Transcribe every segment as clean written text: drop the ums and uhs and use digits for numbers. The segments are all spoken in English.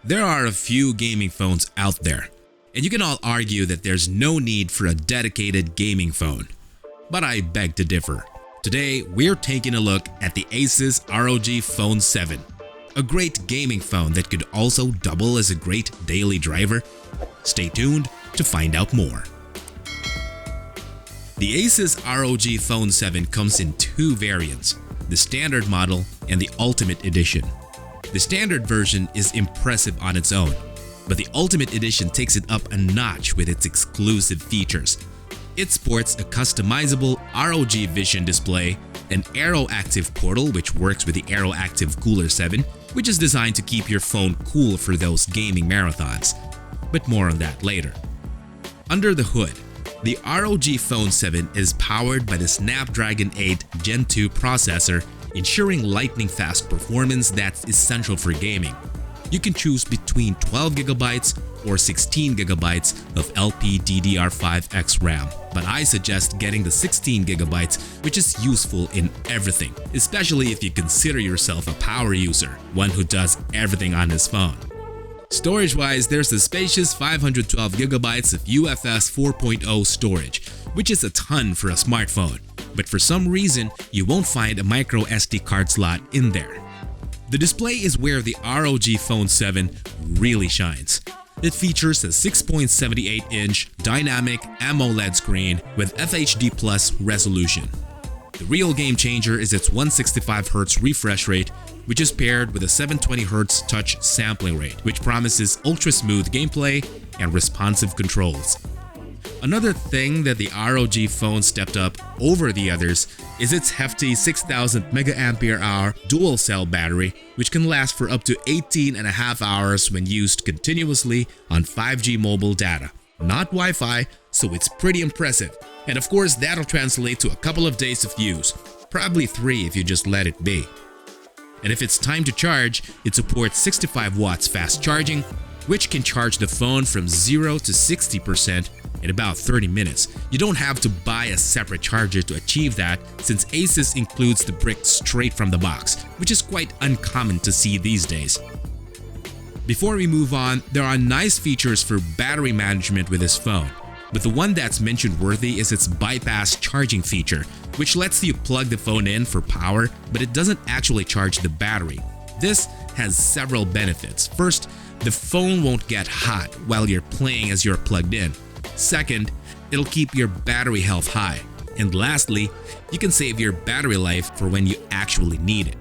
There are a few gaming phones out there, and you can all argue that there's no need for a dedicated gaming phone. But I beg to differ. Today, we're taking a look at the ASUS ROG Phone 7, a great gaming phone that could also double as a great daily driver. Stay tuned to find out more. The ASUS ROG Phone 7 comes in two variants, the standard model and the Ultimate Edition. The standard version is impressive on its own, but the Ultimate Edition takes it up a notch with its exclusive features. It sports a customizable ROG Vision display, an Aero Active portal which works with the Aero Active Cooler 7, which is designed to keep your phone cool for those gaming marathons. But more on that later. Under the hood, the ROG Phone 7 is powered by the Snapdragon 8 Gen 2 processor, ensuring lightning-fast performance that's essential for gaming. You can choose between 12GB or 16GB of LPDDR5X RAM, but I suggest getting the 16GB, which is useful in everything, especially if you consider yourself a power user, one who does everything on his phone. Storage-wise, there's the spacious 512GB of UFS 4.0 storage, which is a ton for a smartphone, but for some reason, you won't find a micro SD card slot in there. The display is where the ROG Phone 7 really shines. It features a 6.78-inch dynamic AMOLED screen with FHD Plus resolution. The real game changer is its 165Hz refresh rate, which is paired with a 720Hz touch sampling rate, which promises ultra-smooth gameplay and responsive controls. Another thing that the ROG Phone stepped up over the others is its hefty 6000 mAh dual cell battery, which can last for up to 18.5 hours when used continuously on 5G mobile data. Not Wi-Fi, so it's pretty impressive. And of course, that'll translate to a couple of days of use, probably 3 if you just let it be. And if it's time to charge, it supports 65 watts fast charging, which can charge the phone from 0 to 60% in about 30 minutes. You don't have to buy a separate charger to achieve that, since ASUS includes the brick straight from the box, which is quite uncommon to see these days. Before we move on, there are nice features for battery management with this phone, but the one that's mention-worthy is its bypass charging feature, which lets you plug the phone in for power, but it doesn't actually charge the battery. This has several benefits. First, the phone won't get hot while you're playing as you're plugged in. Second, it'll keep your battery health high. And lastly, you can save your battery life for when you actually need it.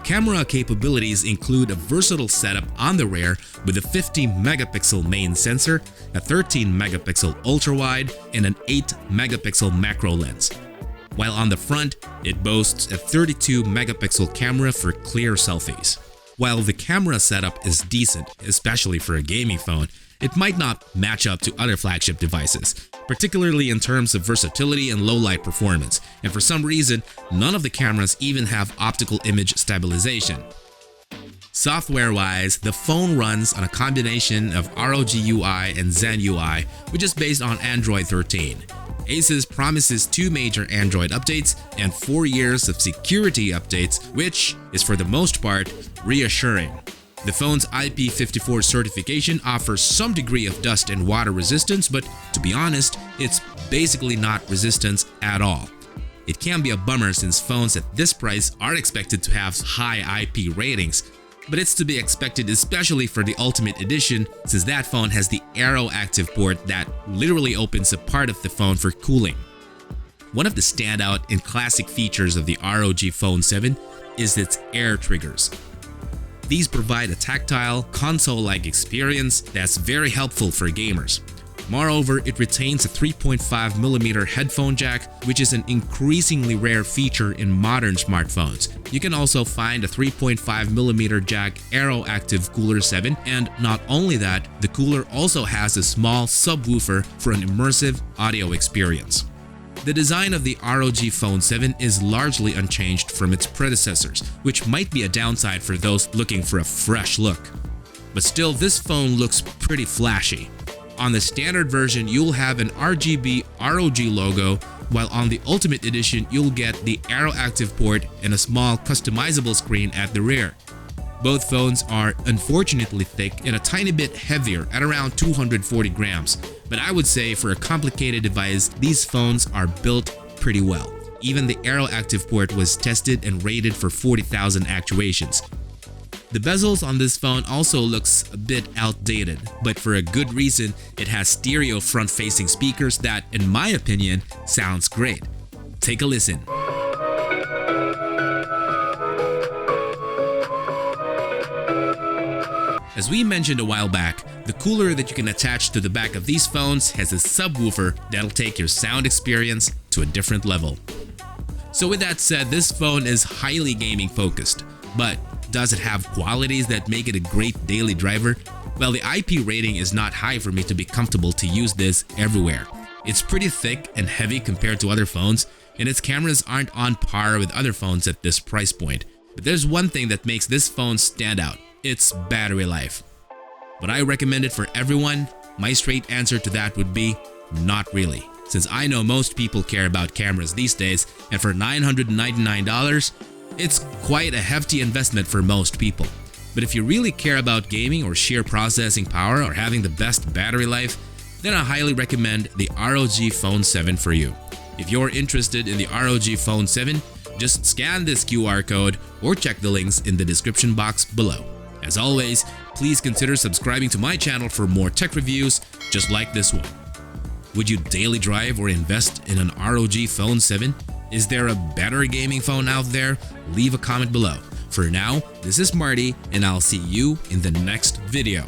Camera capabilities include a versatile setup on the rear with a 50-megapixel main sensor, a 13-megapixel ultra-wide, and an 8-megapixel macro lens. While on the front, it boasts a 32-megapixel camera for clear selfies. While the camera setup is decent, especially for a gaming phone, it might not match up to other flagship devices, particularly in terms of versatility and low-light performance, and for some reason, none of the cameras even have optical image stabilization. Software-wise, the phone runs on a combination of ROG UI and Zen UI, which is based on Android 13. ASUS promises 2 major Android updates and 4 years of security updates, which is for the most part reassuring. The phone's IP54 certification offers some degree of dust and water resistance, but to be honest, it's basically not resistance at all. It can be a bummer since phones at this price are expected to have high IP ratings, but it's to be expected especially for the Ultimate Edition, since that phone has the Aero Active port that literally opens a part of the phone for cooling. One of the standout and classic features of the ROG Phone 7 is its air triggers. These provide a tactile, console-like experience that's very helpful for gamers. Moreover, it retains a 3.5mm headphone jack, which is an increasingly rare feature in modern smartphones. You can also find a 3.5mm jack Aero Active Cooler 7, and not only that, the cooler also has a small subwoofer for an immersive audio experience. The design of the ROG Phone 7 is largely unchanged from its predecessors, which might be a downside for those looking for a fresh look. But still, this phone looks pretty flashy. On the standard version, you'll have an RGB ROG logo, while on the Ultimate Edition, you'll get the Aero Active port and a small customizable screen at the rear. Both phones are unfortunately thick and a tiny bit heavier at around 240 grams, but I would say for a complicated device, these phones are built pretty well. Even the Aero Active port was tested and rated for 40,000 actuations. The bezels on this phone also looks a bit outdated, but for a good reason. It has stereo front-facing speakers that, in my opinion, sounds great. Take a listen. As we mentioned a while back, the cooler that you can attach to the back of these phones has a subwoofer that'll take your sound experience to a different level. So with that said, this phone is highly gaming focused, but does it have qualities that make it a great daily driver? Well, the IP rating is not high for me to be comfortable to use this everywhere. It's pretty thick and heavy compared to other phones, and its cameras aren't on par with other phones at this price point. But there's one thing that makes this phone stand out. Its battery life. Would I recommend it for everyone? My straight answer to that would be not really, since I know most people care about cameras these days, and for $999, it's quite a hefty investment for most people. But if you really care about gaming or sheer processing power or having the best battery life, then I highly recommend the ROG Phone 7 for you. If you're interested in the ROG Phone 7, just scan this QR code or check the links in the description box below. As always, please consider subscribing to my channel for more tech reviews just like this one. Would you daily drive or invest in an ROG Phone 7? Is there a better gaming phone out there? Leave a comment below. For now, this is Marty, and I'll see you in the next video.